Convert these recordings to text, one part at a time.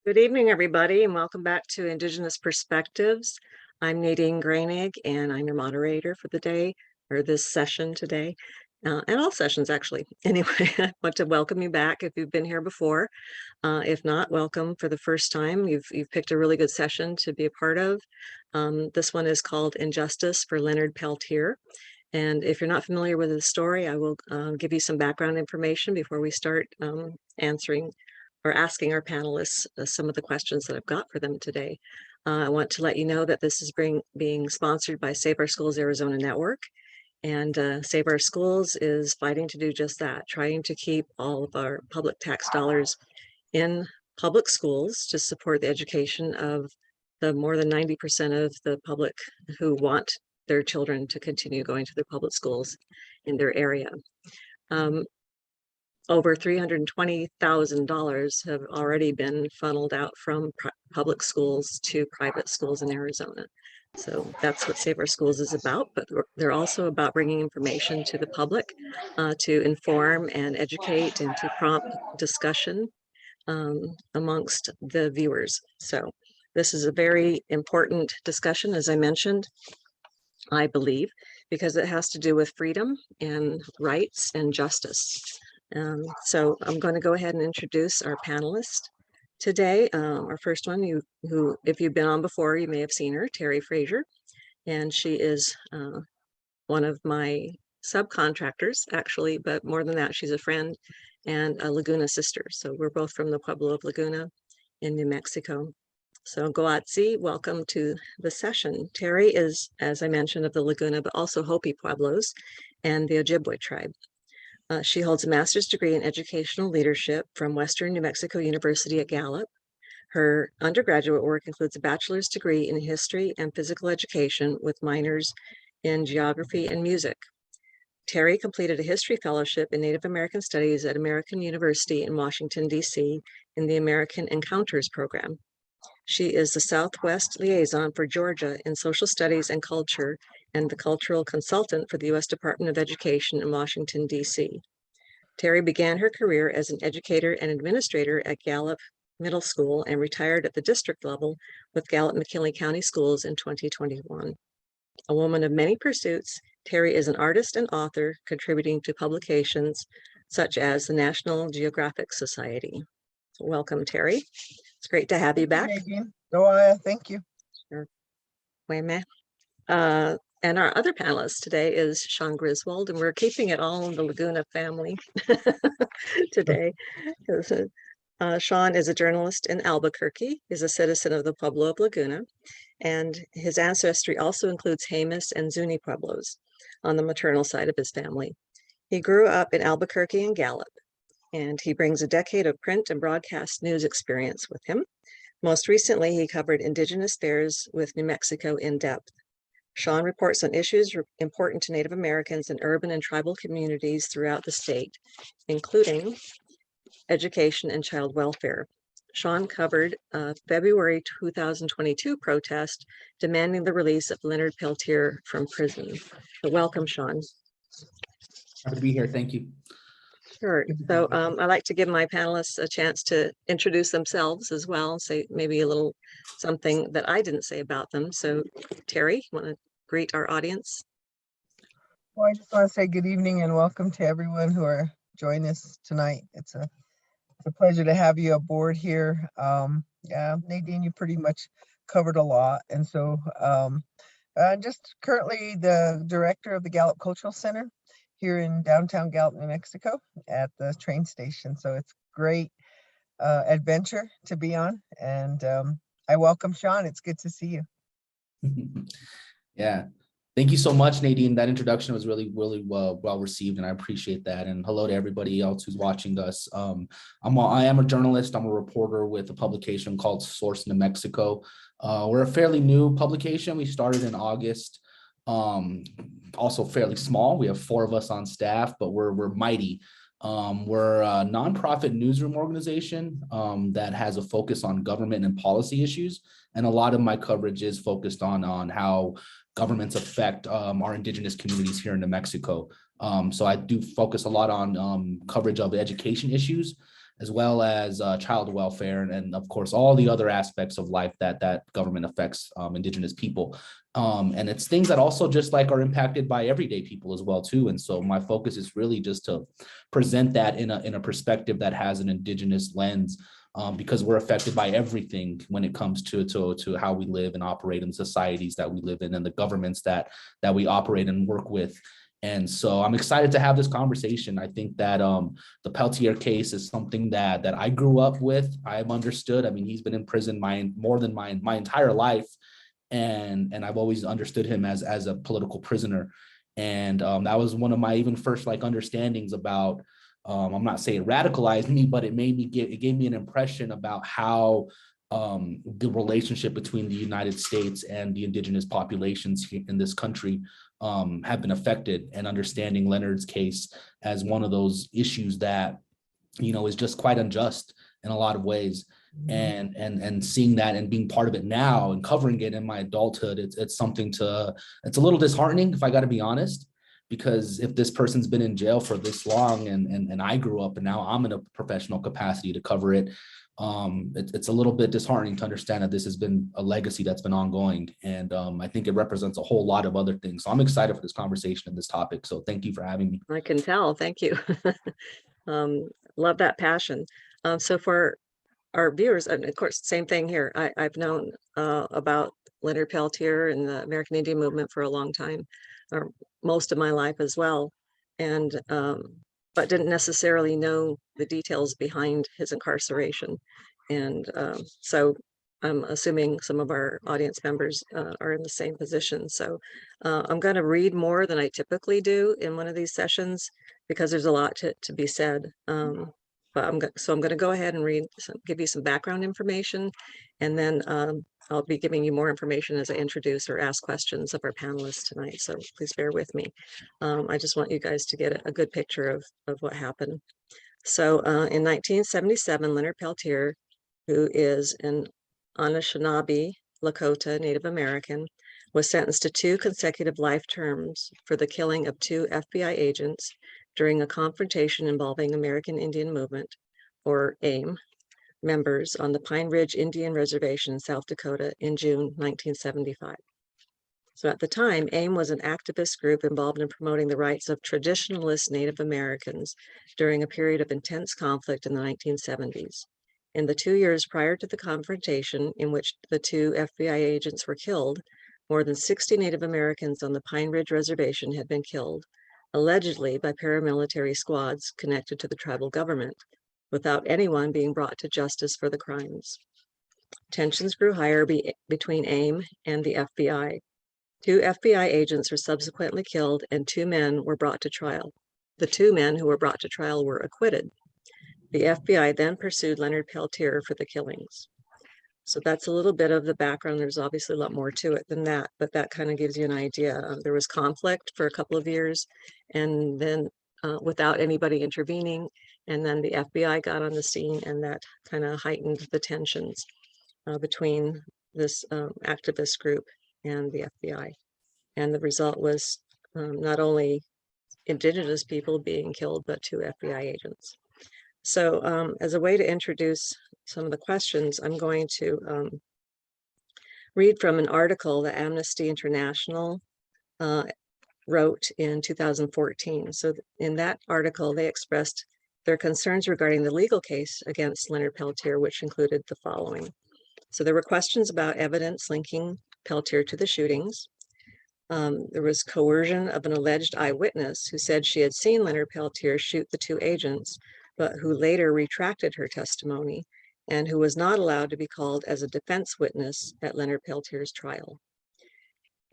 Good evening, everybody, and welcome back to Indigenous Perspectives. I'm Nadine Grainig, and I'm your moderator for the day, or this session today, and all sessions, actually. Anyway, I want to welcome you back if you've been here before. If not, welcome for the first time. You've picked a really good session to be a part of. This one is called Injustice for Leonard Peltier. And if you're not familiar with the story, I will give you some background information before we start answering or asking our panelists some of the questions that I've got for them today. I want to let you know that this is being sponsored by Save Our Schools Arizona Network. And Save Our Schools is fighting to do just that, trying to keep all of our public tax dollars in public schools to support the education of the more than 90% of the public who want their children to continue going to their public schools in their area. Over $320,000 have already been funneled out from public schools to private schools in Arizona. So that's what Save Our Schools is about, but they're also about bringing information to the public to inform and educate and to prompt discussion amongst the viewers. So this is a very important discussion, as I mentioned, I believe, because it has to do with freedom and rights and justice. So I'm going to go ahead and introduce our panelists today. Our first one, who, if you've been on before, you may have seen her, Terry Frazier, and she is one of my subcontractors, actually, but more than that, she's a friend and a Laguna sister. So we're both from the Pueblo of Laguna in New Mexico. So Goatsi, welcome to the session. Terry is, as I mentioned, of the Laguna, but also Hopi Pueblos and the Ojibwe tribe. She holds a master's degree in educational leadership from Western New Mexico University at Gallup. Her undergraduate work includes a bachelor's degree in history and physical education with minors in geography and music. Terry completed a history fellowship in Native American Studies at American University in Washington, D.C. in the American Encounters program. She is the Southwest liaison for Georgia in social studies and culture and the cultural consultant for the U.S. Department of Education in Washington, D.C. Terry began her career as an educator and administrator at Gallup Middle School and retired at the district level with Gallup-McKinley County Schools in 2021. A woman of many pursuits, Terry is an artist and author contributing to publications such as the National Geographic Society. Welcome, Terry. It's great to have you back. Thank you. Sure. And our other panelist today is Sean Griswold, and we're keeping it all in the Laguna family today. Sean is a journalist in Albuquerque. He's a citizen of the Pueblo of Laguna, and his ancestry also includes Jemez and Zuni Pueblos on the maternal side of his family. He grew up in Albuquerque and Gallup, and he brings a decade of print and broadcast news experience with him. Most recently, he covered Indigenous affairs with New Mexico in depth. Sean reports on issues important to Native Americans and urban and tribal communities throughout the state, including education and child welfare. Sean covered a February 2022 protest demanding the release of Leonard Peltier from prison. So welcome, Sean. Happy to be here. Thank you. Sure. So I'd like to give my panelists a chance to introduce themselves as well, say maybe a little something that I didn't say about them. So Terry, you want to greet our audience? Well, I just want to say good evening and welcome to everyone who are joining us tonight. It's a pleasure to have you aboard here. Yeah, Nadine, you pretty much covered a lot. And so just currently the director of the Gallup Cultural Center here in downtown Gallup, New Mexico at the train station. So it's great adventure to be on. And I welcome Sean. It's good to see you. Yeah. Thank you so much, Nadine. That introduction was really well received, and I appreciate that. And hello to everybody else who's watching us. I am a journalist. I'm a reporter with a publication called Source New Mexico. We're a fairly new publication. We started in August. Also fairly small. We have 4 of us on staff, but we're mighty. We're a nonprofit newsroom organization that has a focus on government and policy issues. And a lot of my coverage is focused on how governments affect our Indigenous communities here in New Mexico. So I do focus a lot on coverage of education issues as well as child welfare, and of course, all the other aspects of life that government affects Indigenous people. And it's things that also just like are impacted by everyday people as well too. And so my focus is really just to present that in a perspective that has an Indigenous lens, because we're affected by everything when it comes to how we live and operate in societies that we live in and the governments that we operate and work with. And so I'm excited to have this conversation. I think that the Peltier case is something that I grew up with. I've understood. I mean, he's been in prison more than my entire life, and I've always understood him as a political prisoner. And that was one of my even first like understandings about. I'm not saying it radicalized me, but it gave me an impression about how the relationship between the United States and the Indigenous populations here in this country have been affected, and understanding Leonard's case as one of those issues that, is just quite unjust in a lot of ways. And seeing that and being part of it now and covering it in my adulthood, it's a little disheartening, if I got to be honest, because if this person's been in jail for this long and I grew up and now I'm in a professional capacity to cover it, it's a little bit disheartening to understand that this has been a legacy that's been ongoing. And I think it represents a whole lot of other things. So I'm excited for this conversation and this topic. So thank you for having me. I can tell. Thank you. Love that passion. So for our viewers, and of course, same thing here. I've known about Leonard Peltier and the American Indian movement for a long time, or most of my life as well, and but didn't necessarily know the details behind his incarceration. And so I'm assuming some of our audience members are in the same position. So I'm going to read more than I typically do in one of these sessions because there's a lot to be said. But I'm going to go ahead and give you some background information, and then I'll be giving you more information as I introduce or ask questions of our panelists tonight. So please bear with me. I just want you guys to get a good picture of what happened. So in 1977, Leonard Peltier, who is an Anishinabe-Lakota Native American, was sentenced to 2 consecutive life terms for the killing of 2 FBI agents during a confrontation involving American Indian Movement, or AIM, members on the Pine Ridge Indian Reservation in South Dakota in June 1975. So at the time, AIM was an activist group involved in promoting the rights of traditionalist Native Americans during a period of intense conflict in the 1970s. In the 2 years prior to the confrontation in which the 2 FBI agents were killed, more than 60 Native Americans on the Pine Ridge Reservation had been killed, allegedly by paramilitary squads connected to the tribal government, without anyone being brought to justice for the crimes. Tensions grew higher between AIM and the FBI. 2 FBI agents were subsequently killed and 2 men were brought to trial. The 2 men who were brought to trial were acquitted. The FBI then pursued Leonard Peltier for the killings. So that's a little bit of the background. There's obviously a lot more to it than that, but that kind of gives you an idea. There was conflict for a couple of years, and then without anybody intervening, and then the FBI got on the scene, and that kind of heightened the tensions between this activist group and the FBI. And the result was not only Indigenous people being killed, but 2 FBI agents. So as a way to introduce some of the questions, I'm going to read from an article that Amnesty International wrote in 2014. So in that article, they expressed their concerns regarding the legal case against Leonard Peltier, which included the following. So there were questions about evidence linking Peltier to the shootings. There was coercion of an alleged eyewitness who said she had seen Leonard Peltier shoot the 2 agents, but who later retracted her testimony and who was not allowed to be called as a defense witness at Leonard Peltier's trial.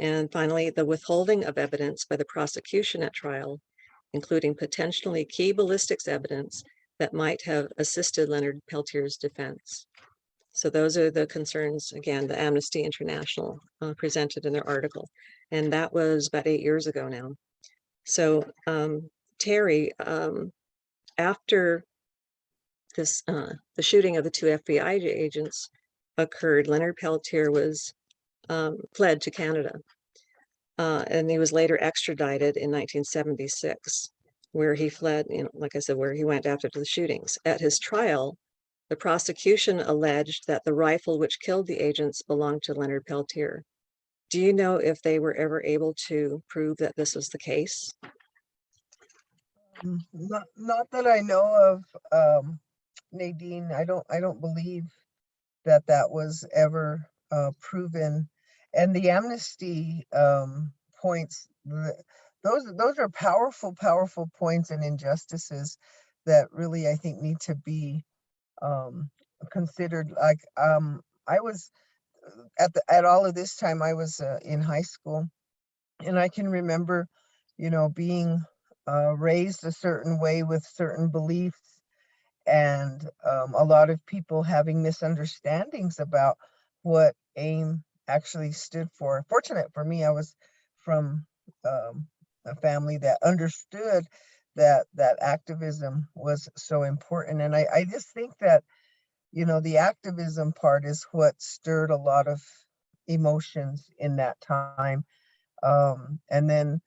And finally, the withholding of evidence by the prosecution at trial, including potentially key ballistics evidence that might have assisted Leonard Peltier's defense. So those are the concerns, again, the Amnesty International presented in their article. And that was about 8 years ago now. So Terry, after this, the shooting of the 2 FBI agents occurred, Leonard Peltier was fled to Canada, and he was later extradited in 1976. where he fled, like I said, where he went after the shootings. At his trial, the prosecution alleged that the rifle which killed the agents belonged to Leonard Peltier. Do you know if they were ever able to prove that this was the case? Not that I know of, Nadine. I don't believe that that was ever proven. And the amnesty points, those are powerful, powerful points and injustices that really I think need to be considered. Like I was at all of this time, I was in high school, and I can remember, being raised a certain way with certain beliefs, and a lot of people having misunderstandings about what AIM actually stood for. Fortunate for me, I was from a family that understood that activism was so important. And I just think that, the activism part is what stirred a lot of emotions in that time. And then,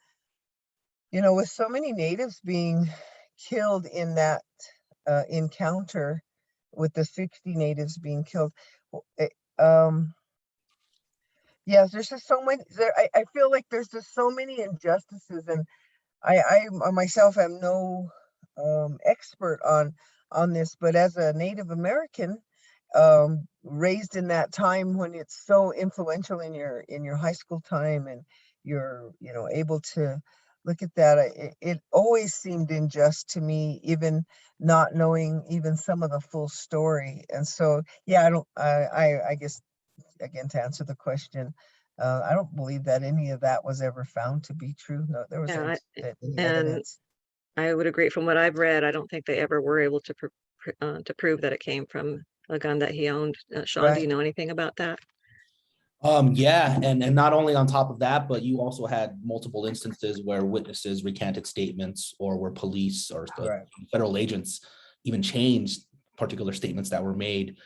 with so many natives being killed in that encounter, with the 60 natives being killed, yes, there's just so many there. I feel like there's just so many injustices, and I myself am no expert on this, but as a Native American, raised in that time when it's so influential in your high school time, and you're able to look at that, it always seemed unjust to me, even not knowing even some of the full story. And so, yeah, I guess, again, to answer the question, I don't believe that any of that was ever found to be true. No, there Yeah, wasn't any and evidence. I would agree. From what I've read, I don't think they ever were able to prove that it came from a gun that he owned. Sean, do you Right. know anything about that? Yeah, and not only on top of that, but you also had multiple instances where witnesses recanted statements, or where police or Right. federal agents even changed particular statements that were made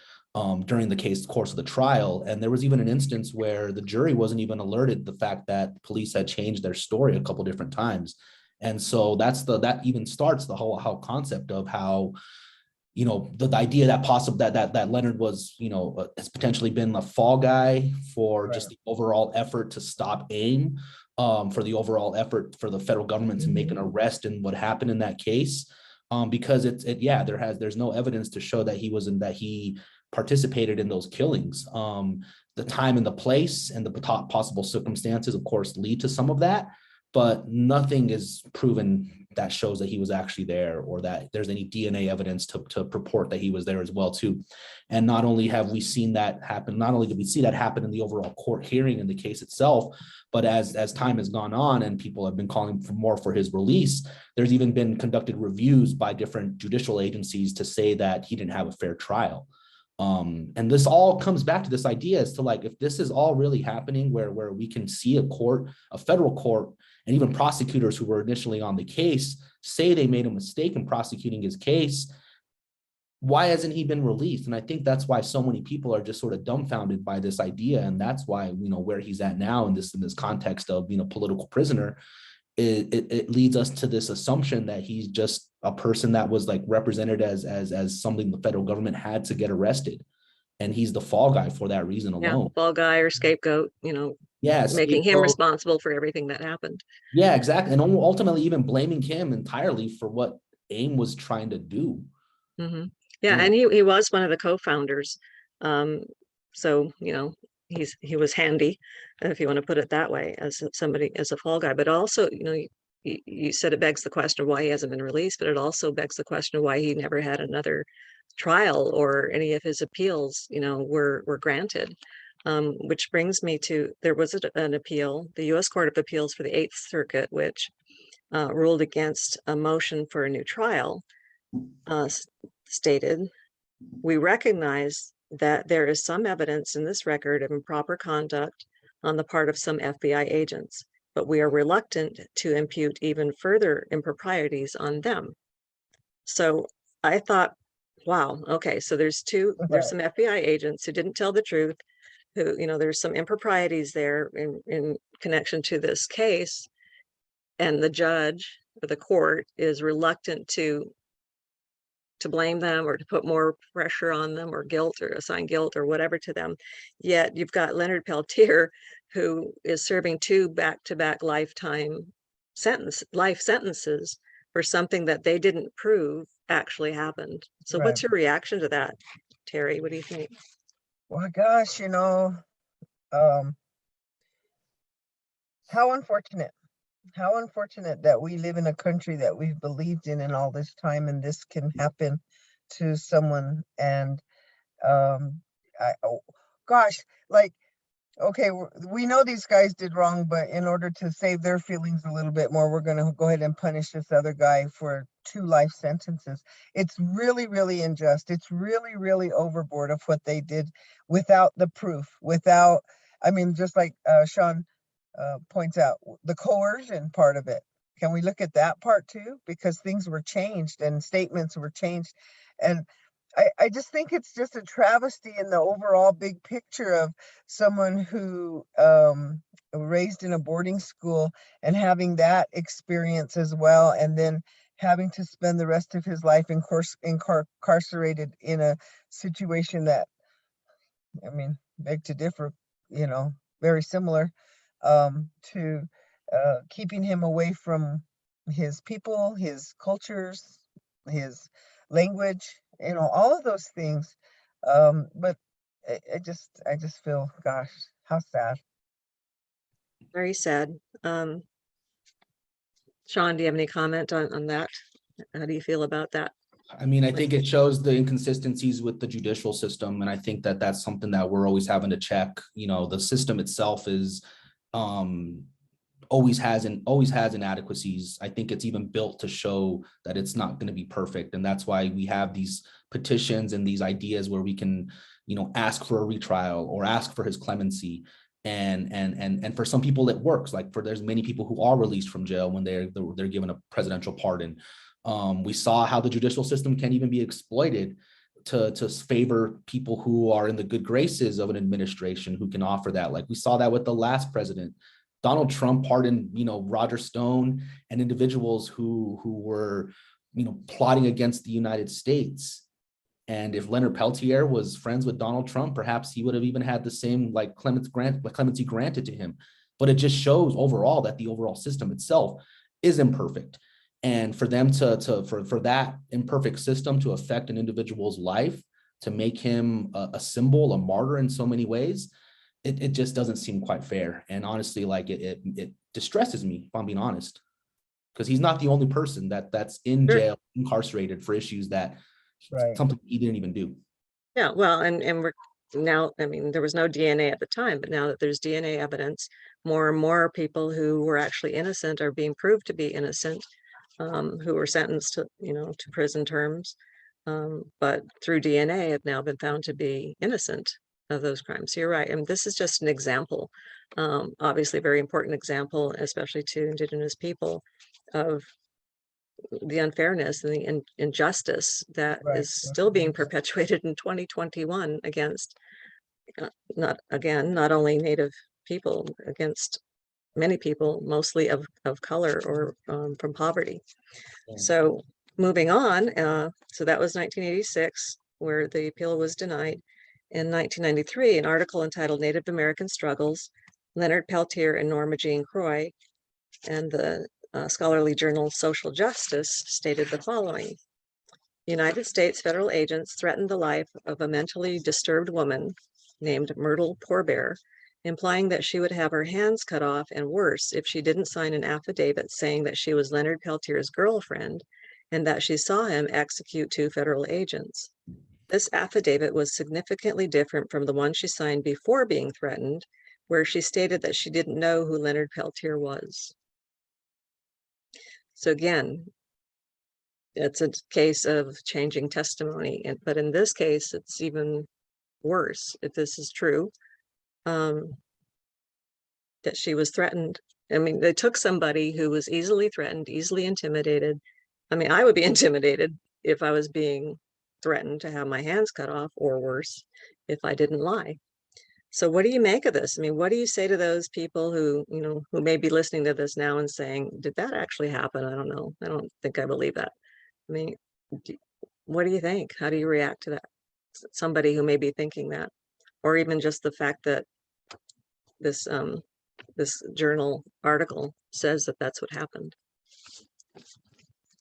during the course of the trial. And there was even an instance where the jury wasn't even alerted the fact that police had changed their story a couple different times. And so that even starts the whole concept of how, the idea that possible that Leonard was, has potentially been the fall guy for just the overall effort to stop AIM, for the overall effort for the federal government to make an arrest in what happened in that case. Because there's no evidence to show that he participated in those killings. The time and the place and the possible circumstances, of course, lead to some of that, but nothing is proven that shows that he was actually there, or that there's any DNA evidence to purport that he was there as well too. And not only have we seen that happen, not only did we see that happen in the overall court hearing in the case itself, but as time has gone on and people have been calling for more for his release, there's even been conducted reviews by different judicial agencies to say that he didn't have a fair trial. And this all comes back to this idea as to, like, if this is all really happening, where we can see a federal court, and even prosecutors who were initially on the case say they made a mistake in prosecuting his case, why hasn't he been released? And I think that's why so many people are just sort of dumbfounded by this idea. And that's why, where he's at now in this context of being a political prisoner, it leads us to this assumption that he's just a person that was, like, represented as something the federal government had to get arrested. And he's the fall guy for that reason alone. Fall guy or scapegoat, Yeah, making him responsible for everything that happened. Yeah, exactly. And ultimately even blaming him entirely for what AIM was trying to do. Mm-hmm. Yeah, and he was one of the co-founders. So, he was handy, if you want to put it that way, as a fall guy. But also, you said it begs the question of why he hasn't been released, but it also begs the question of why he never had another trial, or any of his appeals, were granted. Which brings me to, there was an appeal, the U.S. Court of Appeals for the Eighth Circuit, which ruled against a motion for a new trial, stated, "We recognize that there is some evidence in this record of improper conduct on the part of some FBI agents, but we are reluctant to impute even further improprieties on them." So I thought, wow, okay, so there's some FBI agents who didn't tell the truth, who, there's some improprieties there in connection to this case. And the judge, the court is reluctant to blame them or to put more pressure on them or guilt or assign guilt or whatever to them. Yet you've got Leonard Peltier, who is serving 2 back-to-back life sentences for something that they didn't prove actually happened. So what's your reaction to that, Terry? What do you think? Well, gosh, how unfortunate. How unfortunate that we live in a country that we've believed in all this time, and this can happen to someone. And oh gosh, like, okay, we know these guys did wrong, but in order to save their feelings a little bit more, we're going to go ahead and punish this other guy for 2 life sentences. It's really, really unjust. It's really, really overboard of what they did without the proof, without, I mean, just like Sean points out, the coercion part of it. Can we look at that part too? Because things were changed and statements were changed. And I just think it's just a travesty in the overall big picture of someone who raised in a boarding school and having that experience as well, and then having to spend the rest of his life incarcerated in a situation that, I mean, beg to differ, very similar to keeping him away from his people, his cultures, his language, all of those things. But I just feel, gosh, how sad. Very sad. Sean, do you have any comment on that? How do you feel about that? I mean, I think it shows the inconsistencies with the judicial system. And I think that that's something that we're always having to check. The system itself is always has inadequacies. I think it's even built to show that it's not going to be perfect. And that's why we have these petitions and these ideas where we can, ask for a retrial or ask for his clemency. And for some people it works. Like there's many people who are released from jail when they're given a presidential pardon. We saw how the judicial system can even be exploited to favor people who are in the good graces of an administration who can offer that. Like we saw that with the last president. Donald Trump pardoned, Roger Stone and individuals who were, plotting against the United States. And if Leonard Peltier was friends with Donald Trump, perhaps he would have even had the same clemency granted to him. But it just shows overall that the overall system itself is imperfect. And for them for that imperfect system to affect an individual's life, to make him a symbol, a martyr in so many ways, it just doesn't seem quite fair. And honestly, like it distresses me, if I'm being honest, because he's not the only person that's in jail, incarcerated for issues that something he didn't even do. Yeah, well, and we're now, I mean, there was no DNA at the time, but now that there's DNA evidence, more and more people who were actually innocent are being proved to be innocent, who were sentenced to, to prison terms, but through DNA have now been found to be innocent of those crimes. So you're right. And this is just an example, obviously a very important example, especially to Indigenous people, of the unfairness and the injustice that is still being perpetuated in 2021 against not only Native people, against many people, mostly of color or from poverty. So moving on, so that was 1986, where the appeal was denied. In 1993, an article entitled Native American Struggles, Leonard Peltier and Norma Jean Croy, and the scholarly journal Social Justice stated the following: United States federal agents threatened the life of a mentally disturbed woman named Myrtle Poorbear, implying that she would have her hands cut off and worse if she didn't sign an affidavit saying that she was Leonard Peltier's girlfriend and that she saw him execute 2 federal agents. This affidavit was significantly different from the one she signed before being threatened, where she stated that she didn't know who Leonard Peltier was. So again, it's a case of changing testimony, but in this case, it's even worse if this is true, that she was threatened. I mean, they took somebody who was easily threatened, easily intimidated. I mean, I would be intimidated if I was being threatened to have my hands cut off, or worse, if I didn't lie. So what do you make of this? I mean, what do you say to those people who, who may be listening to this now and saying, did that actually happen? I don't know. I don't think I believe that. I mean, what do you think? How do you react to that? Somebody who may be thinking that, or even just the fact that this this journal article says that that's what happened.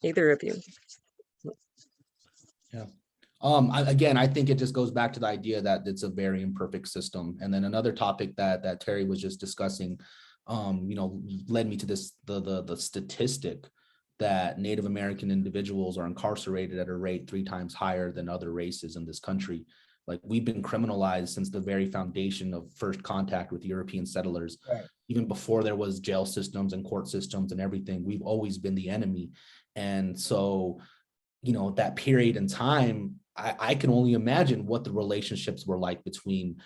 Either of you. Yeah. Again, I think it just goes back to the idea that it's a very imperfect system. And then another topic that Terry was just discussing, led me to this, the statistic that Native American individuals are incarcerated at a rate 3 times higher than other races in this country. Like, we've been criminalized since the very foundation of first contact with European settlers. Right. Even before there was jail systems and court systems and everything, we've always been the enemy. And so, that period in time, I can only imagine what the relationships were like between,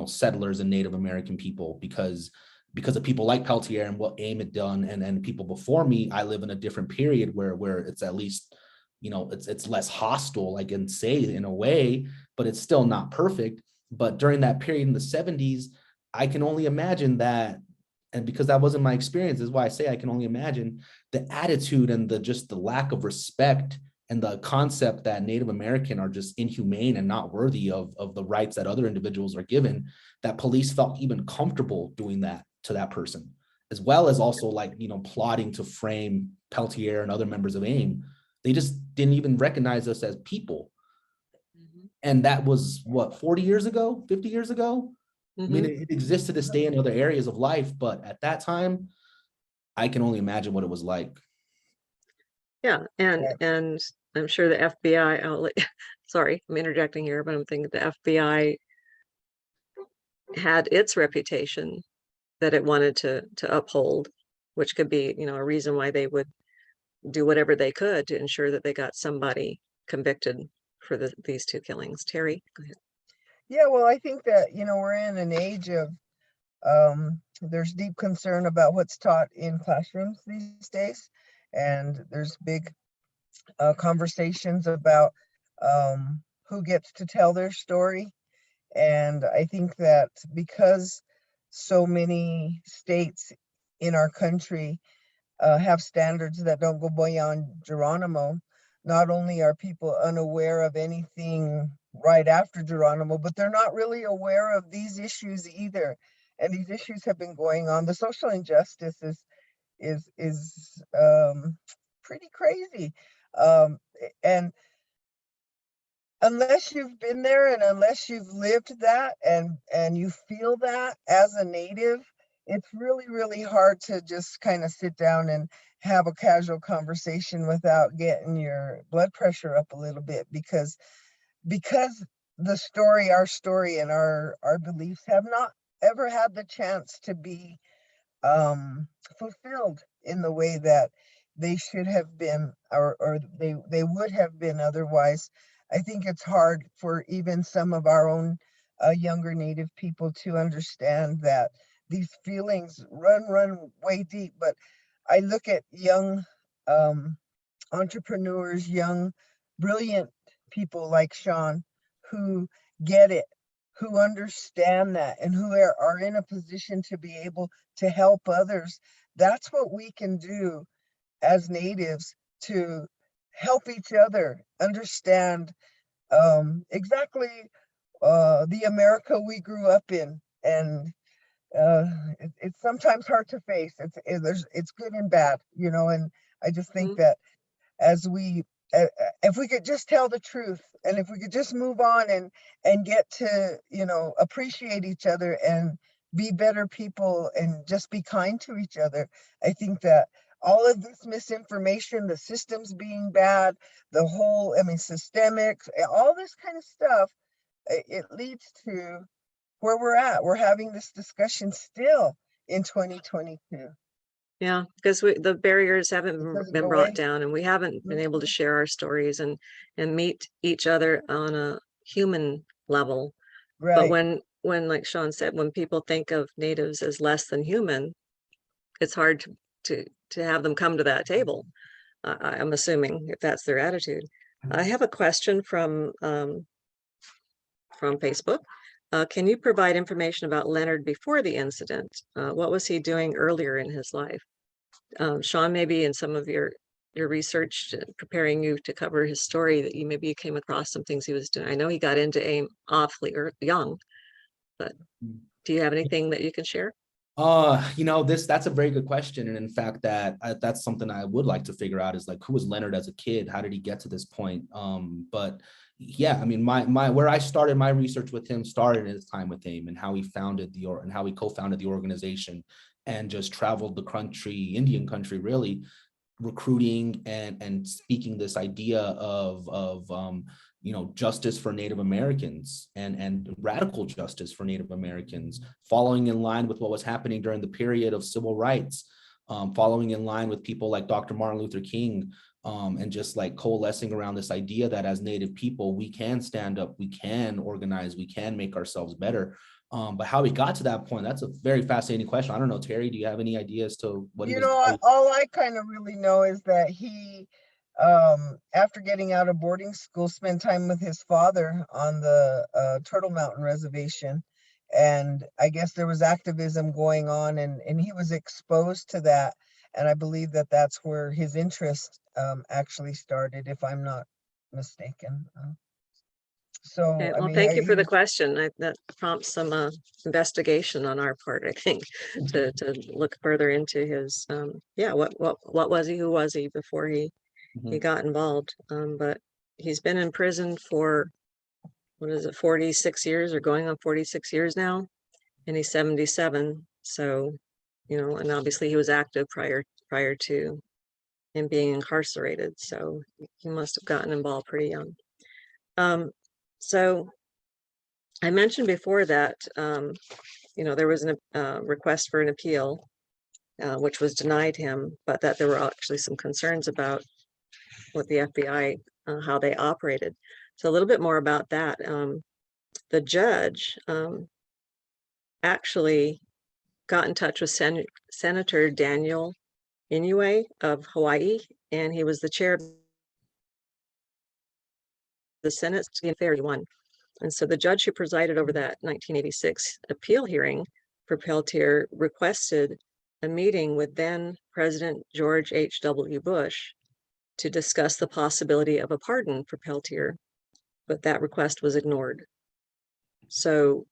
settlers and Native American people, because of people like Peltier and what AIM had done, and people before me. I live in a different period where it's at least, it's less hostile, I can say, in a way, but it's still not perfect. But during that period in the 70s, I can only imagine that. And because that wasn't my experience, is why I say I can only imagine the attitude and the lack of respect, and the concept that Native American are just inhumane and not worthy of the rights that other individuals are given, that police felt even comfortable doing that to that person, as well as also plotting to frame Peltier and other members of AIM. They just didn't even recognize us as people. Mm-hmm. And that was what, 40 years ago, 50 years ago? Mm-hmm. I mean, it exists to this day in other areas of life, but at that time, I can only imagine what it was like. Yeah, and I'm sure the FBI, sorry, I'm interjecting here, but I'm thinking the FBI had its reputation that it wanted to uphold, which could be, a reason why they would do whatever they could to ensure that they got somebody convicted for these 2 killings. Terry, go ahead. Yeah, well, I think that, we're in an age of, there's deep concern about what's taught in classrooms these days. And there's big conversations about who gets to tell their story. And I think that because so many states in our country have standards that don't go beyond Geronimo, not only are people unaware of anything right after Geronimo, but they're not really aware of these issues either. And these issues have been going on. The social injustice is pretty crazy. And unless you've been there and unless you've lived that and you feel that as a Native, it's really, really hard to just kind of sit down and have a casual conversation without getting your blood pressure up a little bit, because the story, our story and our beliefs have not ever had the chance to be fulfilled in the way that they should have been, or they would have been otherwise. I think it's hard for even some of our own younger Native people to understand that these feelings run way deep. But I look at young entrepreneurs, young, brilliant people like Sean, who get it, who understand that, and who are in a position to be able to help others. That's what we can do as Natives, to help each other understand exactly the America we grew up in. And it's sometimes hard to face. It's good and bad, and I just think that as if we could just tell the truth, and if we could just move on and get to, appreciate each other and be better people and just be kind to each other, I think that all of this misinformation, the systems being bad, the whole, systemic, all this kind of stuff, it leads to where we're at. We're having this discussion still in 2022. Yeah, because the barriers haven't been brought away. down, and we haven't been able to share our stories and meet each other on a human level. Right. But when like Sean said, when people think of Natives as less than human, it's hard to have them come to that table. I'm assuming, if that's their attitude. I have a question from Facebook. Can you provide information about Leonard before the incident? What was he doing earlier in his life? Sean, maybe in some of your research preparing you to cover his story, that you came across some things he was doing. I know he got into AIM awfully young, but do you have anything that you can share? That's a very good question. And in fact, that's something I would like to figure out, is like, who was Leonard as a kid? How did he get to this point? But yeah, I mean, my where I started my research with him started in his time with AIM, and how he co-founded the organization, and just traveled the country, Indian country, really, recruiting and speaking this idea of justice for Native Americans, and radical justice for Native Americans, following in line with what was happening during the period of civil rights, following in line with people like Dr. Martin Luther King, and just like coalescing around this idea that as Native people, we can stand up, we can organize, we can make ourselves better. But how we got to that point, that's a very fascinating question. I don't know, Terry, do you have any ideas to what he was doing? All I kind of really know is that he, after getting out of boarding school, spent time with his father on the Turtle Mountain Reservation. And I guess there was activism going on, and he was exposed to that. And I believe that that's where his interest actually started, if I'm not mistaken. Okay, well, thank you for the question. That prompts some investigation on our part, I think, to look further into his what was he, who was he before he got involved. But he's been in prison for, what is it, 46 years, or going on 46 years now, and he's 77. So, and obviously he was active prior to him being incarcerated. So he must have gotten involved pretty young. So I mentioned before that, there was a request for an appeal, which was denied him, but that there were actually some concerns about what the FBI, how they operated. So a little bit more about that. The judge actually got in touch with Senator Daniel Inouye of Hawaii, and he was the chair of the Senate Affairs one. And so the judge who presided over that 1986 appeal hearing for Peltier requested a meeting with then President George H.W. Bush to discuss the possibility of a pardon for Peltier, but that request was ignored. So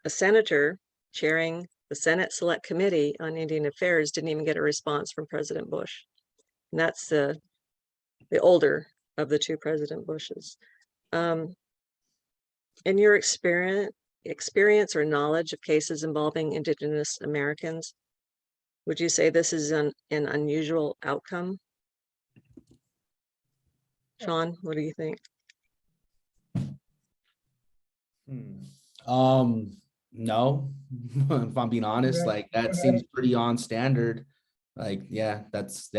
a senator chairing the Senate Select Committee on Indian Affairs didn't even get a response from President Bush. And that's the older of the two President Bushes. In your experience or knowledge of cases involving Indigenous Americans, would you say this is an unusual outcome? Sean, what do you think? No, if I'm being honest, like that seems pretty on standard. Like, that's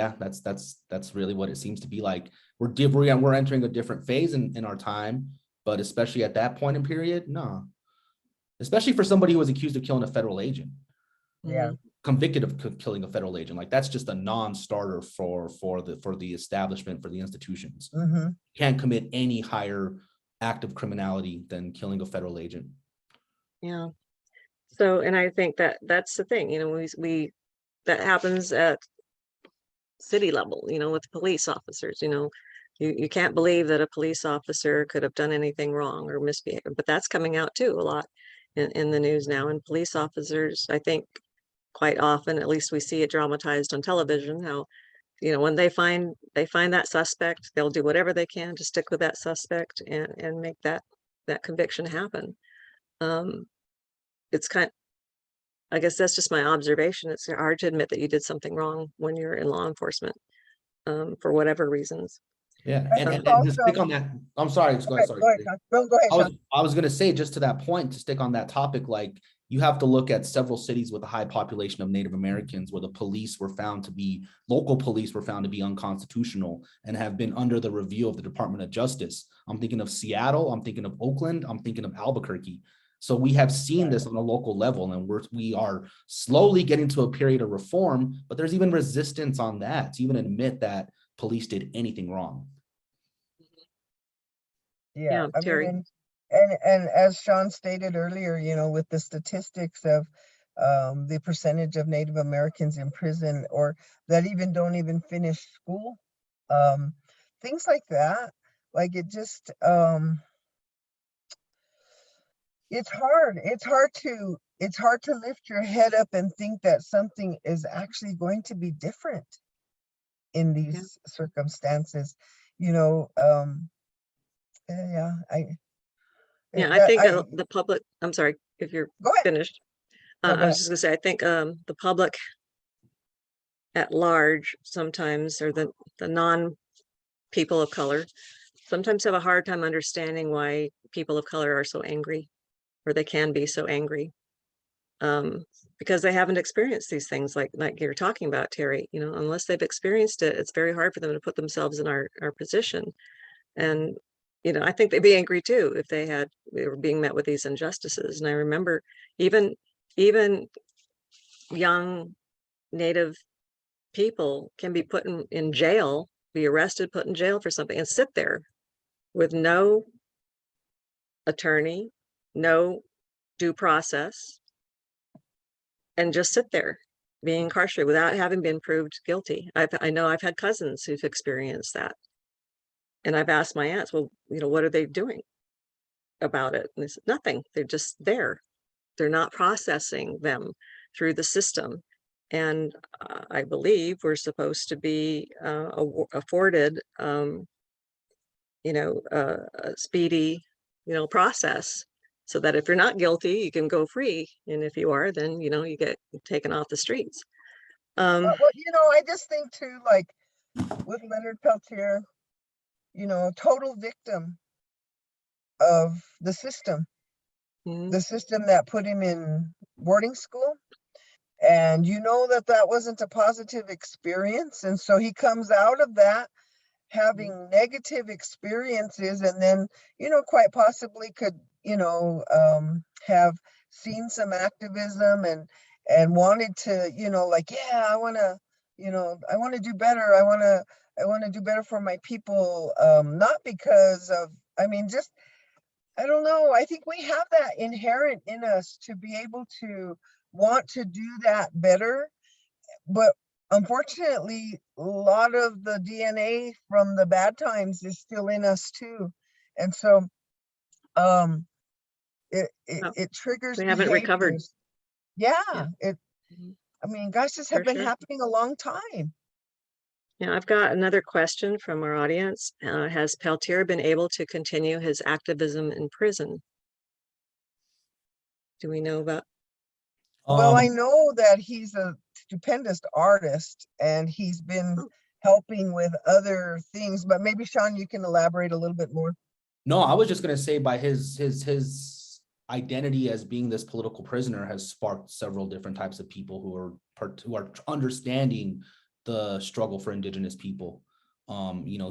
really what it seems to be like. We're entering a different phase in our time, but especially at that point in period, no. Especially for somebody who was accused of killing a federal agent. Yeah. Convicted of killing a federal agent. Like, that's just a non-starter for the establishment, for the institutions. Can't commit any higher act of criminality than killing a federal agent. Yeah. So, and I think that's the thing, we that happens at city level, with police officers, you can't believe that a police officer could have done anything wrong or misbehaved, but that's coming out too a lot in the news now. And police officers, I think quite often, at least we see it dramatized on television, how, when they find that suspect, they'll do whatever they can to stick with that suspect and make that conviction happen. It's I guess that's just my observation. It's hard to admit that you did something wrong when you're in law enforcement, for whatever reasons. Yeah, and to stick on that, I'm sorry. Go ahead, Sean. I was going to say, just to that point, to stick on that topic, like, you have to look at several cities with a high population of Native Americans where local police were found to be unconstitutional and have been under the review of the Department of Justice. I'm thinking of Seattle, I'm thinking of Oakland, I'm thinking of Albuquerque. So we have seen this on a local level, and we are slowly getting to a period of reform, but there's even resistance on that to even admit that police did anything wrong. Yeah, Terry. And as Sean stated earlier, with the statistics of the percentage of Native Americans in prison or that even don't even finish school, things like that, like it just, it's hard. It's hard to lift your head up and think that something is actually going to be different in Yeah. these circumstances. Yeah, Yeah, I that think I the public, I'm sorry if you're go ahead. finished. No, go I was ahead. just gonna say, I think the public at large sometimes, or the non-people of color, sometimes have a hard time understanding why people of color are so angry, or they can be so angry. Because they haven't experienced these things like you're talking about, Terry. Unless they've experienced it, it's very hard for them to put themselves in our position. And I think they'd be angry too if they were being met with these injustices. And I remember even young Native people can be put in jail, be arrested, put in jail for something, and sit there with no attorney, no due process, and just sit there being incarcerated without having been proved guilty. I know I've had cousins who've experienced that. And I've asked my aunts, well, what are they doing about it? And they said, nothing. They're just there. They're not processing them through the system. And I believe we're supposed to be afforded, a speedy, process, so that if you're not guilty, you can go free. And if you are, then, you get taken off the streets. Well, I just think too, like with Leonard Peltier, total victim of the system mhm. that put him in boarding school. And that wasn't a positive experience. And so he comes out of that having negative experiences, and then, quite possibly could, have seen some activism and wanted to, like, yeah, I want to do better. I want to do better for my people. Not because of, just, I don't know. I think we have that inherent in us to be able to want to do that better. But unfortunately, a lot of the DNA from the bad times is still in us too. And so it Oh, triggers we haven't recovered. behaviors. Yeah, Yeah. Mhm. gosh, this have For been sure. happening a long time. Yeah, I've got another question from our audience. Has Peltier been able to continue his activism in prison? Do we know about? Well, I Um, know that he's a stupendous artist and he's been Oh, helping with other things, but maybe Sean, you can elaborate a little bit more. no, I was just gonna say by his identity as being this political prisoner has sparked several different types of people who are understanding the struggle for Indigenous people.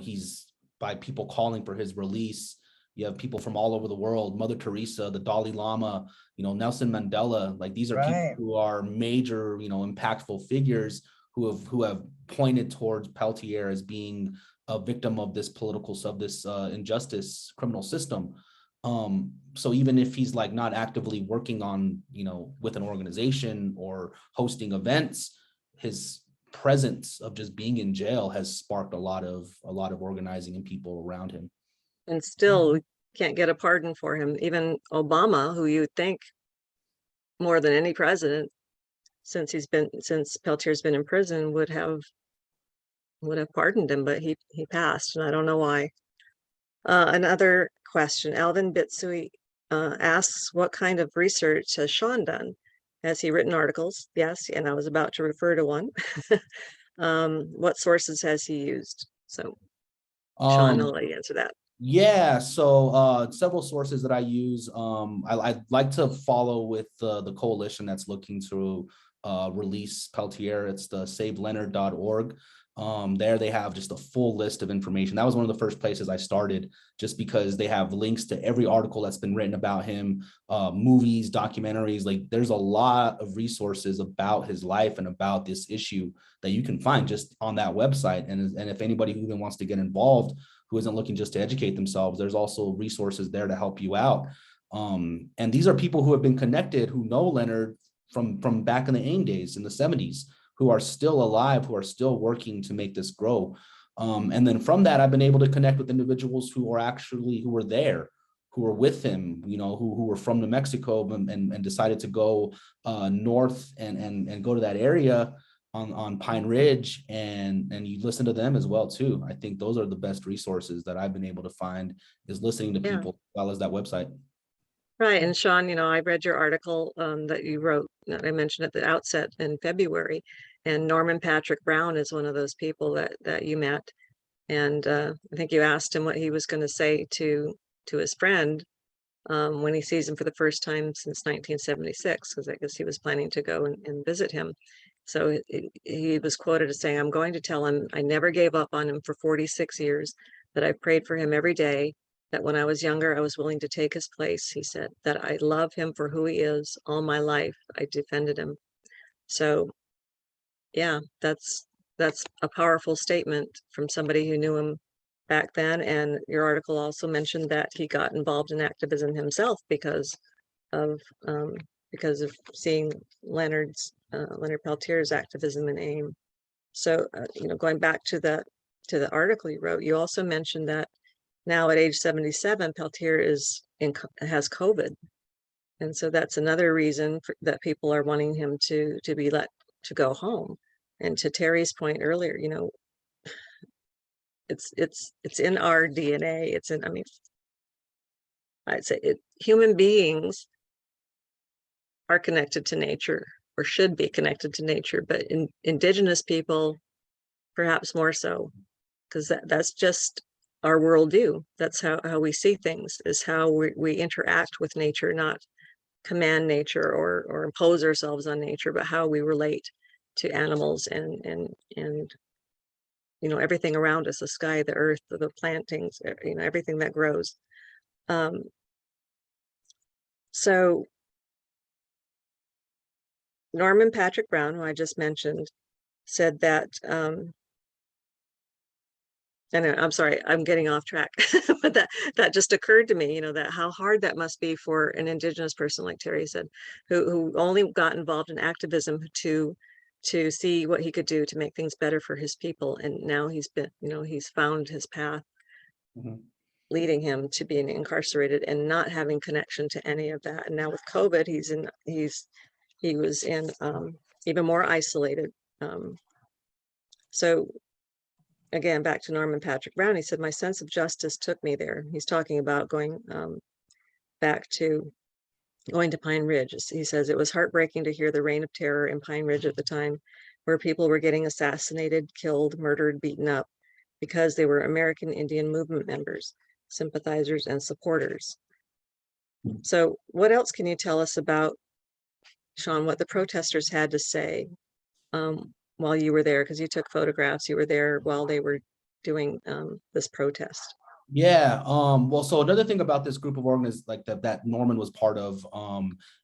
He's by people calling for his release. You have people from all over the world, Mother Teresa, the Dalai Lama, Nelson Mandela. Like these are people Right. who are major, impactful figures who have pointed towards Peltier as being a victim of this injustice criminal system. So even if he's like not actively working on, with an organization or hosting events, his presence of just being in jail has sparked a lot of organizing and people around him. and still we can't get a pardon for him. Even Obama, who you'd think more than any president since Peltier's been in prison would have pardoned him, but he passed, and I don't know why. Another question, Alvin Bitsui asks, what kind of research has Sean done? Has he written articles? Yes, and I was about to refer to one. What sources has he used? So Sean, I'll Um, let you answer that. Yeah, so several sources that I use. I like to follow with the coalition that's looking to release Peltier. It's the SaveLeonard.org. There they have just a full list of information. That was one of the first places I started, just because they have links to every article that's been written about him, movies, documentaries. Like there's a lot of resources about his life and about this issue that you can find just on that website. And if anybody who even wants to get involved, who isn't looking just to educate themselves. There's also resources there to help you out. And these are people who have been connected, who know Leonard from back in the AIM days in the 70s, who are still alive, who are still working to make this grow. And then from that, I've been able to connect with individuals who were there, who were with him, you know, who were from New Mexico and decided to go north and go to that area on Pine Ridge, and you listen to them as well too. I think those are the best resources that I've been able to find, is listening to people as well as that website. Right. And Sean, you know, I read your article that you wrote that I mentioned at the outset in February, and Norman Patrick Brown is one of those people that you met. And I think you asked him what he was going to say to his friend when he sees him for the first time since 1976, because I guess he was planning to go and visit him. So he was quoted as saying, "I'm going to tell him I never gave up on him for 46 years, that I prayed for him every day, that when I was younger, I was willing to take his place," he said, "that I love him for who he is. All my life, I defended him." So yeah, that's a powerful statement from somebody who knew him back then. And your article also mentioned that he got involved in activism himself because of seeing Leonard Peltier's activism in AIM. So you know, going back to the article you wrote, you also mentioned that now at age 77, Peltier has COVID, and so that's another reason that people are wanting him to be let to go home. And to Terry's point earlier, you know, it's in our DNA. It's in, I mean, I'd say human beings are connected to nature, or should be connected to nature, but Indigenous people perhaps more so, because that's just our worldview. That's how we see things, is how we interact with nature, not command nature or impose ourselves on nature, but how we relate to animals and you know, everything around us, the sky, the earth, the plantings, you know, everything that grows. So Norman Patrick Brown, who I just mentioned, said that and I'm sorry, I'm getting off track, but that just occurred to me, you know, that how hard that must be for an Indigenous person, like Terry said, who only got involved in activism to see what he could do to make things better for his people. And now he's been, you know, he's found his path, leading him to being incarcerated and not having connection to any of that. And now with COVID, he was in even more isolated. So again, back to Norman Patrick Brown, he said, "My sense of justice took me there." He's talking about going back to Pine Ridge. He says, "It was heartbreaking to hear the reign of terror in Pine Ridge at the time, where people were getting assassinated, killed, murdered, beaten up because they were American Indian movement members, sympathizers, and supporters." So what else can you tell us about, Sean, what the protesters had to say while you were there? Because you took photographs, you were there while they were doing this protest. Yeah. Well, so another thing about this group of organizations like that Norman was part of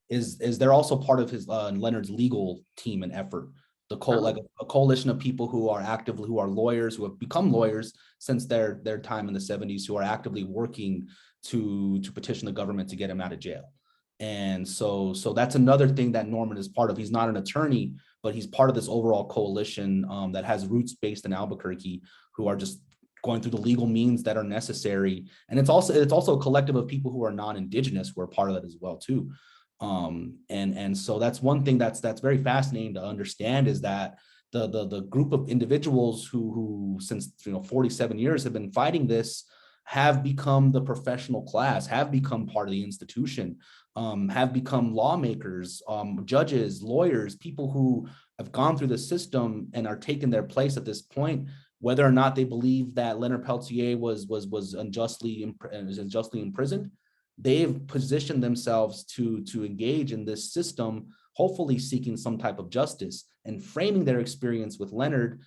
is they're also part of his Leonard's legal team and effort. Like a coalition of people who are lawyers, who have become lawyers since their time in the 70s, who are actively working to petition the government to get him out of jail. And so that's another thing that Norman is part of. He's not an attorney, but he's part of this overall coalition that has roots based in Albuquerque, who are just going through the legal means that are necessary. And it's also a collective of people who are non-Indigenous who are part of that as well too. And so that's one thing that's very fascinating to understand, is that the group of individuals who since 47 years have been fighting this have become the professional class, have become part of the institution, have become lawmakers, judges, lawyers, people who have gone through the system and are taking their place at this point, whether or not they believe that Leonard Peltier was unjustly imprisoned. They've positioned themselves to engage in this system, hopefully seeking some type of justice and framing their experience with Leonard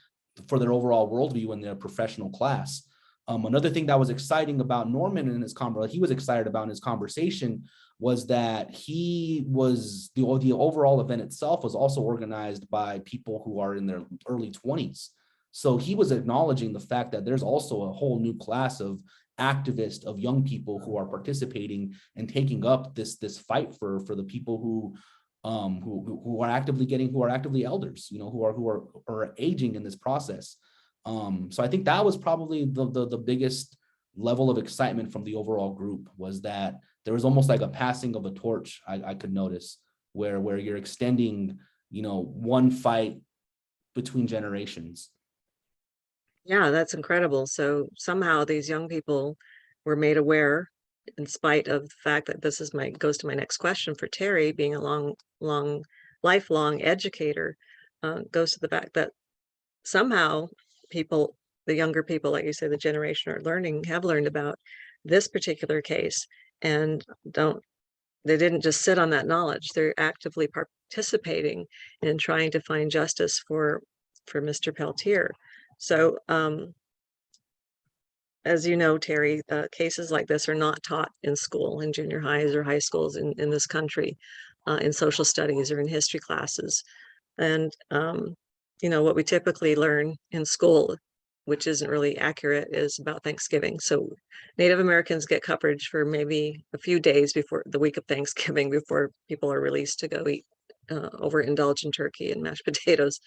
for their overall worldview and their professional class. Another thing that was exciting about Norman in his conversation was that he was the overall event itself was also organized by people who are in their early 20s. So he was acknowledging the fact that there's also a whole new class of activists, of young people who are participating and taking up this fight for the people who are actively elders, who are aging in this process. So I think that was probably the biggest level of excitement from the overall group, was that there was almost like a passing of a torch. I could notice where you're extending, one fight between generations. Yeah, that's incredible. So somehow these young people were made aware, in spite of the fact that this goes to my next question for Terry, being a lifelong educator, goes to the fact that somehow the younger people, like you say, the generation have learned about this particular case, and they didn't just sit on that knowledge. They're actively participating in trying to find justice for Mr. Peltier. So, as you know, Terry, cases like this are not taught in school, in junior highs or high schools in this country, in social studies or in history classes. And, what we typically learn in school, which isn't really accurate, is about Thanksgiving. So Native Americans get coverage for maybe a few days before the week of Thanksgiving, before people are released to go eat, overindulge in turkey and mashed potatoes.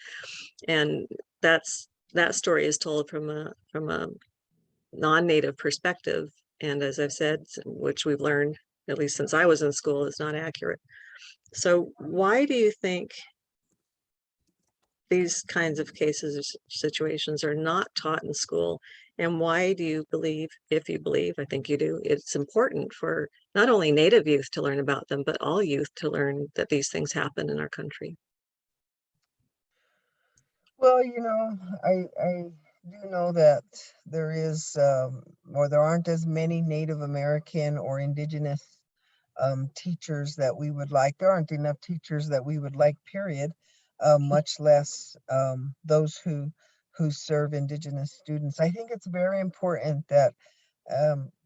And that story is told from a non-Native perspective. And as I've said, which we've learned, at least since I was in school, is not accurate. So why do you think these kinds of cases or situations are not taught in school? And why do you believe, if you believe, I think you do, it's important for not only Native youth to learn about them, but all youth to learn that these things happen in our country? Well, I do know that there is, or there aren't as many Native American or Indigenous teachers that we would like. There aren't enough teachers that we would like, period, much less those who serve Indigenous students. I think it's very important that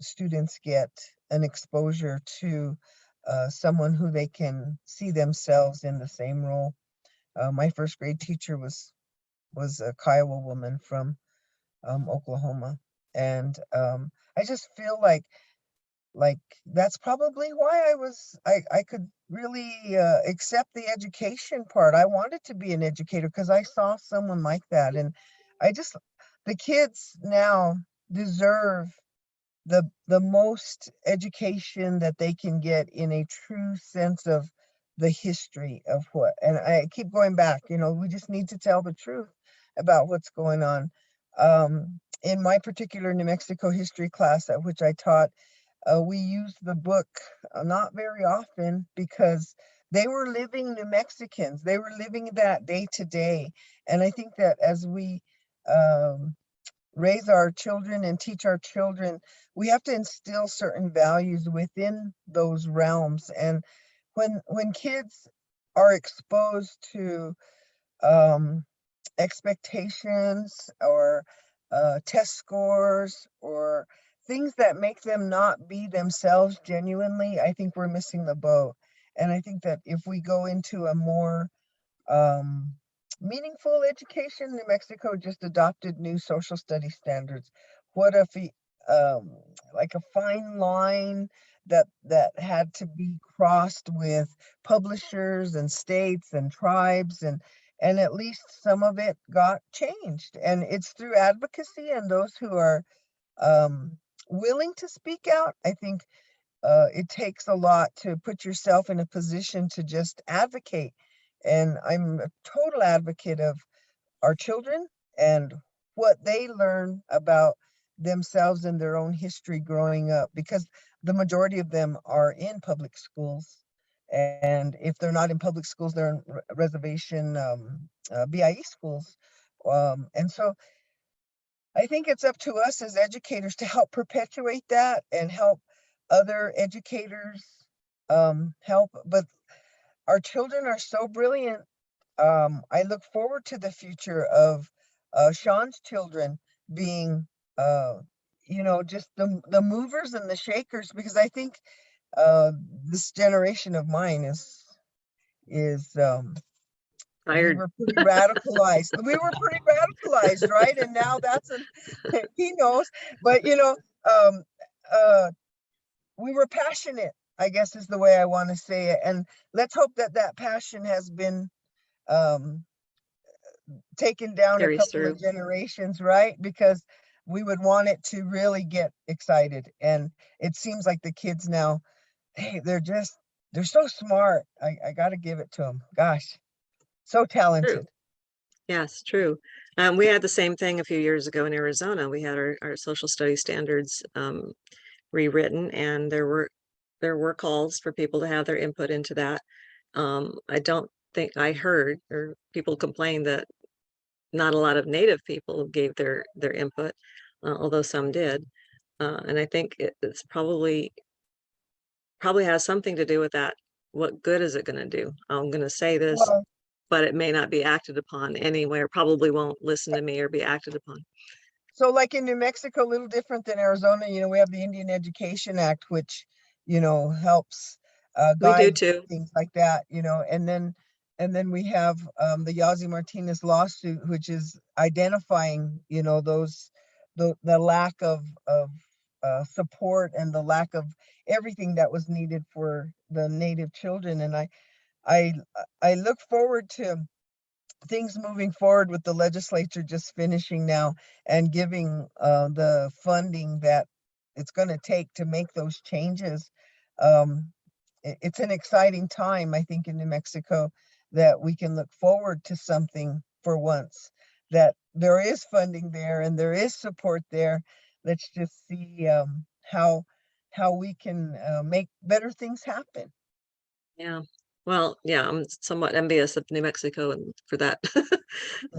students get an exposure to someone who they can see themselves in the same role. My first grade teacher was a Kiowa woman from Oklahoma, and I just feel like that's probably why I could really accept the education part. I wanted to be an educator because I saw someone like that, and the kids now deserve the most education that they can get in a true sense of the history of what. And I keep going back, we just need to tell the truth about what's going on. In my particular New Mexico history class at which I taught, we used the book not very often, because they were living New Mexicans. They were living that day to day. And I think that as we raise our children and teach our children, we have to instill certain values within those realms. And when kids are exposed to expectations or test scores or things that make them not be themselves genuinely, I think we're missing the boat. And I think that if we go into a more meaningful education, New Mexico just adopted new social studies standards. What if like a fine line that had to be crossed with publishers and states and tribes, and at least some of it got changed. And it's through advocacy and those who are willing to speak out. I think it takes a lot to put yourself in a position to just advocate. And I'm a total advocate of our children and what they learn about themselves and their own history growing up, because the majority of them are in public schools. And if they're not in public schools, they're in reservation BIE schools. And so I think it's up to us as educators to help perpetuate that and help other educators help. But our children are so brilliant. I look forward to the future of Sean's children being, just the movers and the shakers, because I think this generation of mine is we Fired. were pretty radicalized. We were pretty radicalized, right? And now that's he knows. But um, we were passionate, I guess is the way I want to say it. And let's hope that that passion has been um, taken down a Carries couple through. of generations, right? Because we would want it to really get excited. And it seems like the kids now, hey, they're so smart. I got to give it to them. Gosh, so talented. Yes, true. We had the same thing a few years ago in Arizona. We had our social studies standards rewritten, and there were calls for people to have their input into that. I don't think I heard or people complained that not a lot of Native people gave their input, although some did. And I think it's probably has something to do with that. What good is it going to do? I'm going to say this, Well, but it may not be acted upon anywhere. Probably won't listen to me or be acted upon. so like in New Mexico, a little different than Arizona, we have the Indian Education Act, which, helps We do guide too. things like that, and then we have the Yazzie Martinez lawsuit, which is identifying, the lack of support and the lack of everything that was needed for the Native children. And I I look forward to things moving forward with the legislature just finishing now and giving the funding that it's going to take to make those changes. Um, it's an exciting time, I think, in New Mexico that we can look forward to something for once, that there is funding there and there is support there. Let's just see how we can make better things happen. Yeah. Well, yeah, I'm somewhat envious of New Mexico and for that.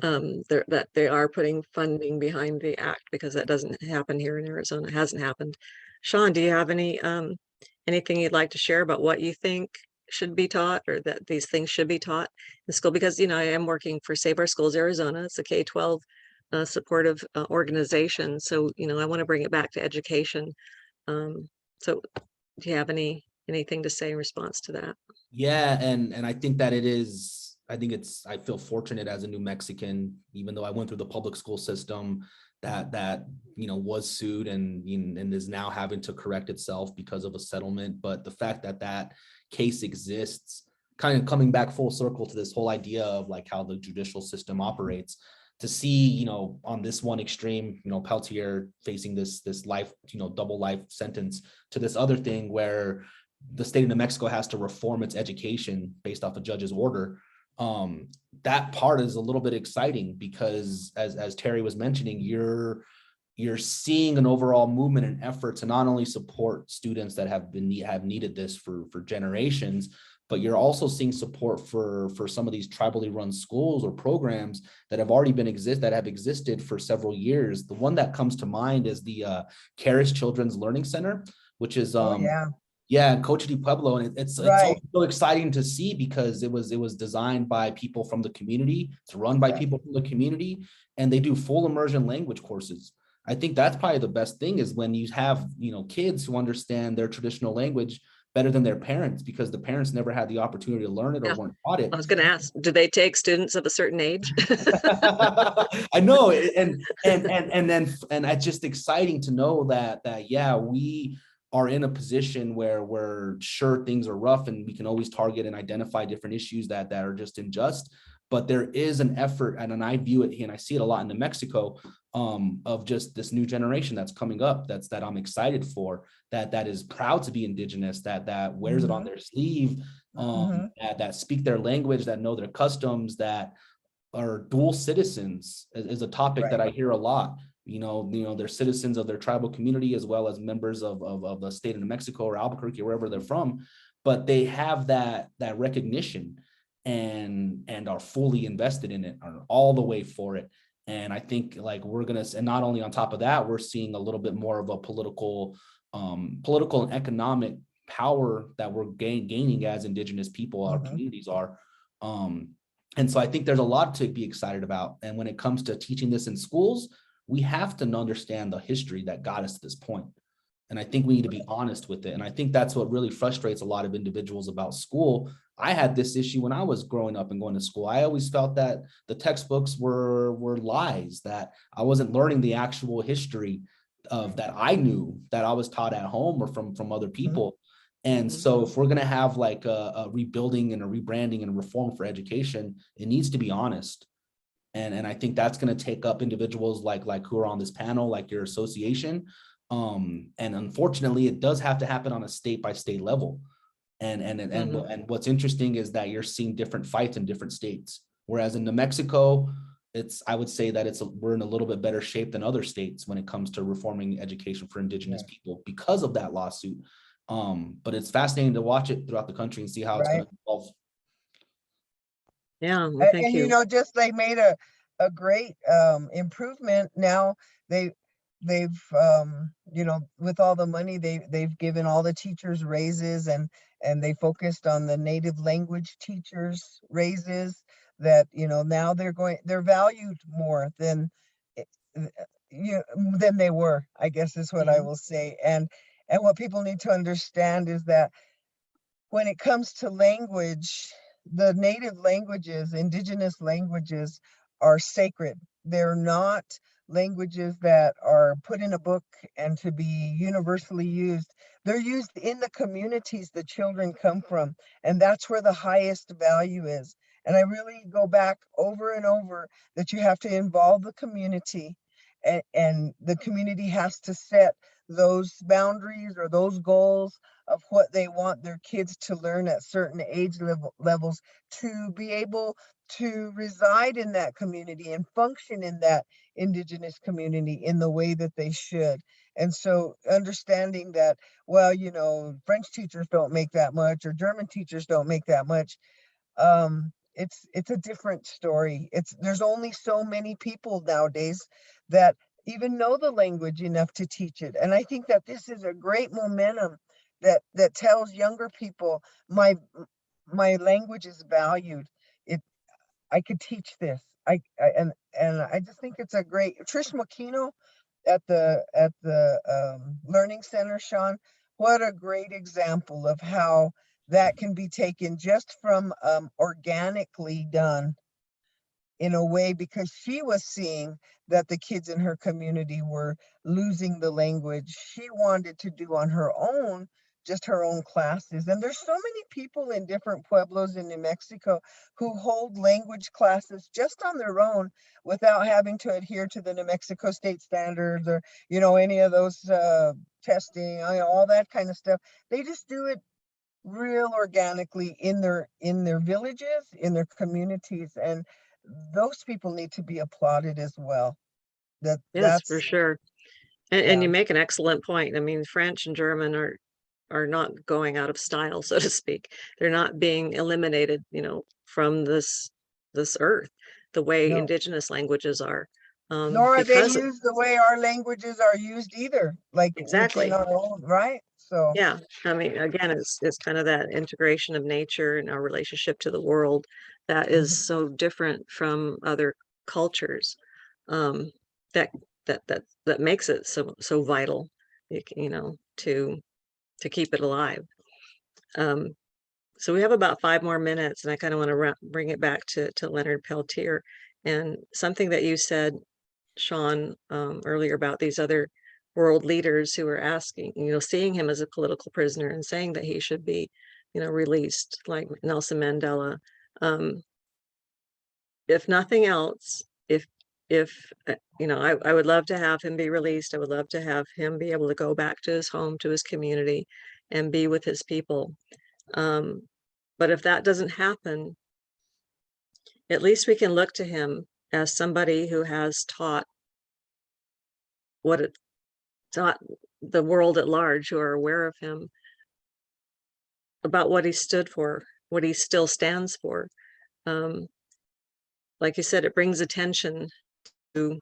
That they are putting funding behind the act because that doesn't happen here in Arizona. It hasn't happened. Sean, do you have anything you'd like to share about what you think should be taught or that these things should be taught in school? Because I am working for Save Our Schools Arizona. It's a K-12 supportive organization. So I want to bring it back to education. So do you have anything to say in response to that? Yeah, and I think that I feel fortunate as a New Mexican, even though I went through the public school system that was sued and is now having to correct itself because of a settlement. But the fact that that case exists, kind of coming back full circle to this whole idea of like how the judicial system operates, to see, on this one extreme, Peltier facing this life, double life sentence, to this other thing where the state of New Mexico has to reform its education based off a judge's order. That part is a little bit exciting because as Terry was mentioning, you're seeing an overall movement and effort to not only support students that have needed this for generations, but you're also seeing support for some of these tribally run schools or programs that have already that have existed for several years. The one that comes to mind is the Caris Children's Learning Center, which is Oh yeah. yeah, Coach de Pueblo, and it's Right. so exciting to see because it was designed by people from the community. It's run by people from the community, and they do full immersion language courses. I think that's probably the best thing is when you have kids who understand their traditional language better than their parents because the parents never had the opportunity to learn it or Yeah. weren't taught it. I was going to ask, do they take students of a certain age? I know, and it's just exciting to know that yeah, we are in a position where we're sure things are rough and we can always target and identify different issues that are just unjust, but there is an effort, and I view it, and I see it a lot in New Mexico, of just this new generation that's coming up, that I'm excited for, that is proud to be Indigenous, that wears it on their sleeve, that speak their language, that know their customs, that are dual citizens is a topic that I hear a lot. They're citizens of their tribal community as well as members of the state of New Mexico or Albuquerque, or wherever they're from, but they have that recognition and are fully invested in it, are all the way for it. And I think like and not only on top of that, we're seeing a little bit more of a political and economic power that we're gaining as Indigenous people, our communities are. And so I think there's a lot to be excited about. And when it comes to teaching this in schools, we have to understand the history that got us to this point. And I think we need to be honest with it. And I think that's what really frustrates a lot of individuals about school. I had this issue when I was growing up and going to school. I always felt that the textbooks were lies, that I wasn't learning the actual history of that I knew, that I was taught at home or from other people. And Mhm. so if we're going to have like a rebuilding and a rebranding and a reform for education, it needs to be honest. And I think that's going to take up individuals like who are on this panel, like your association. And unfortunately, it does have to happen on a state by state level. And what's interesting is that you're seeing different fights in different states. Whereas in New Mexico, I would say that we're in a little bit better shape than other states when it comes to reforming education for Indigenous people because of that lawsuit. But it's fascinating to watch it throughout the country and see how it's going to evolve. Yeah, well, thank And you. you know, just they made a great improvement. Now they've you know, with all the money they've given all the teachers raises, and they focused on the native language teachers raises, that you know now they're valued more than than they were, I guess is what I Mhm. will say. And what people need to understand is that when it comes to language, the native languages, indigenous languages, are sacred. They're not languages that are put in a book and to be universally used. They're used in the communities the children come from, and that's where the highest value is. And I really go back over and over that you have to involve the community, and the community has to set those boundaries or those goals of what they want their kids to learn at certain levels to be able to reside in that community and function in that indigenous community in the way that they should. And so understanding that, well, you know, French teachers don't make that much or German teachers don't make that much, it's a different story. There's only so many people nowadays that even know the language enough to teach it. And I think that this is a great momentum that tells younger people, my language is valued. It I could teach this. And I just think it's a great. Trish Makino at the Learning Center, Sean, what a great example of how that can be taken just from organically done in a way, because she was seeing that the kids in her community were losing the language. She wanted to do on her own, just her own classes. And there's so many people in different pueblos in New Mexico who hold language classes just on their own without having to adhere to the New Mexico state standards or, you know, any of those testing, all that kind of stuff. They just do it real organically in their villages, in their communities, and those people need to be applauded as well. Yes, for That's sure. And yeah. you make an excellent point. I mean, French and German are not going out of style, so to speak. They're not being eliminated, from this earth the way No, indigenous languages are. nor are they Because used the way our languages are used either, like within exactly. our own, right? So Yeah. I mean, again, it's kind of that integration of nature and our relationship to the world that is mhm. so different from other cultures. Um, that that makes it so vital, to keep it alive. Um, so we have about 5 more minutes, and I kind of want to bring it back to Leonard Peltier and something that you said, Sean, earlier about these other world leaders who are asking, seeing him as a political prisoner and saying that he should be, released, like Nelson Mandela. Um, if nothing else, I would love to have him be released. I would love to have him be able to go back to his home, to his community, and be with his people. But if that doesn't happen, at least we can look to him as somebody who has taught the world at large, who are aware of him, about what he stood for, what he still stands for. Um, like you said, it brings attention to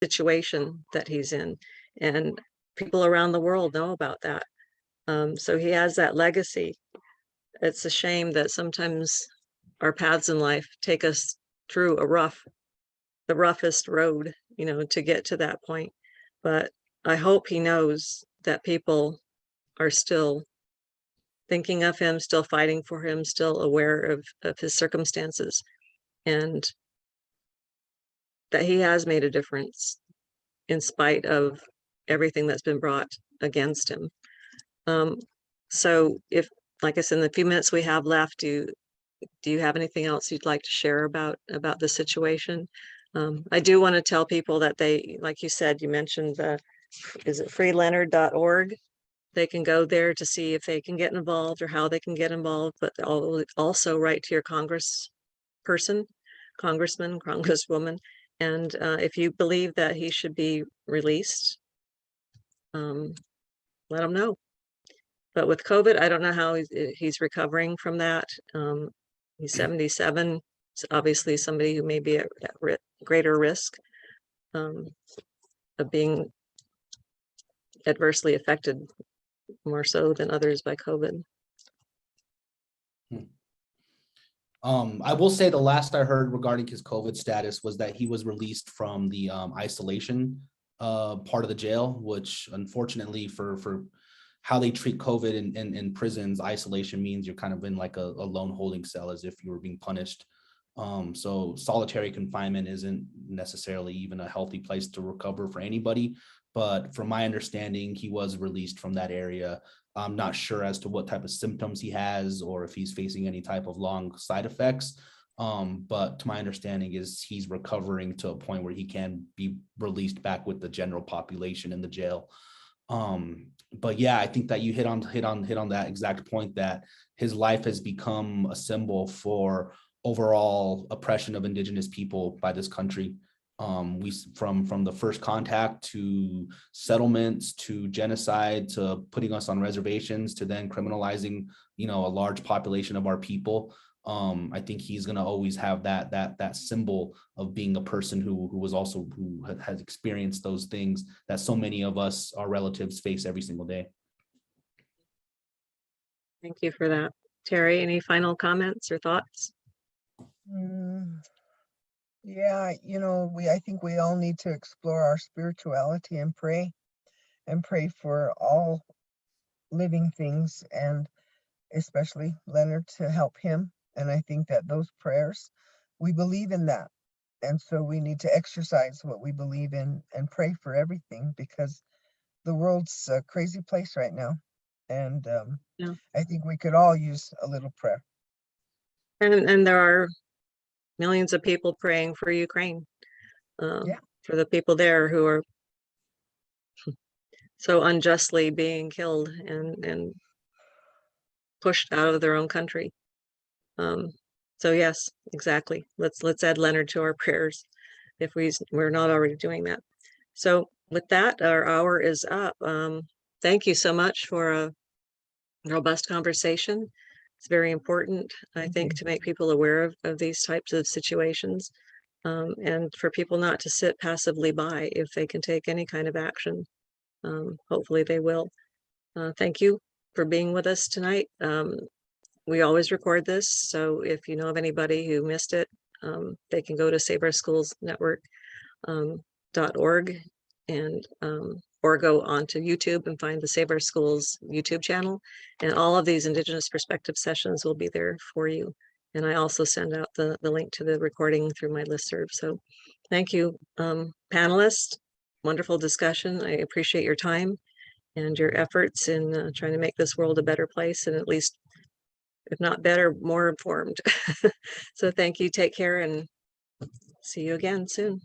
the situation that he's in, and people around the world know about that. So he has that legacy. It's a shame that sometimes our paths in life take us through the roughest road, to get to that point. But I hope he knows that people are still thinking of him, still fighting for him, still aware of his circumstances, and that he has made a difference in spite of everything that's been brought against him. So if, like I said, in the few minutes we have left, do you have anything else you'd like to share about the situation? I do want to tell people that they, like you said, you mentioned is it freeleonard.org? They can go there to see if they can get involved or how they can get involved, but also write to your congressperson, congressman, congresswoman. And if you believe that he should be released, let them know. But with COVID, I don't know how he's recovering from that. He's 77. It's obviously somebody who may be at greater risk of being adversely affected more so than others by COVID. I will say the last I heard regarding his COVID status was that he was released from the isolation part of the jail, which unfortunately for how they treat COVID in prisons, isolation means you're kind of in like a lone holding cell as if you were being punished. So solitary confinement isn't necessarily even a healthy place to recover for anybody. But from my understanding, he was released from that area. I'm not sure as to what type of symptoms he has or if he's facing any type of long side effects. But to my understanding is he's recovering to a point where he can be released back with the general population in the jail. But yeah, I think that you hit on that exact point, that his life has become a symbol for overall oppression of Indigenous people by this country. We from the first contact to settlements to genocide to putting us on reservations to then criminalizing, a large population of our people. I think he's going to always have that symbol of being a person who has experienced those things that so many of us, our relatives, face every single day. Thank you for that. Terry, any final comments or thoughts? Yeah, I think we all need to explore our spirituality and pray for all living things, and especially Leonard, to help him. And I think that those prayers, we believe in that. And so we need to exercise what we believe in and pray for everything, because the world's a crazy place right now. And Yeah. I think we could all use a little prayer. And there are millions of people praying for Ukraine, for the people there who are so unjustly being killed and pushed out of their own country. So yes, exactly. Let's add Leonard to our prayers if we're not already doing that. So with that, our hour is up. Thank you so much for a robust conversation. It's very important, I think, to make people aware of these types of situations, and for people not to sit passively by if they can take any kind of action. Hopefully they will. Thank you for being with us tonight. We always record this, so if you know of anybody who missed it, they can go to SaveOurSchoolsNetwork.org and or go onto YouTube and find the Save Our Schools YouTube channel, and all of these Indigenous perspective sessions will be there for you. And I also send out the link to the recording through my listserv. So thank you, panelists. Wonderful discussion. I appreciate your time and your efforts in trying to make this world a better place, and at least, if not better, more informed. So thank you. Take care and see you again soon.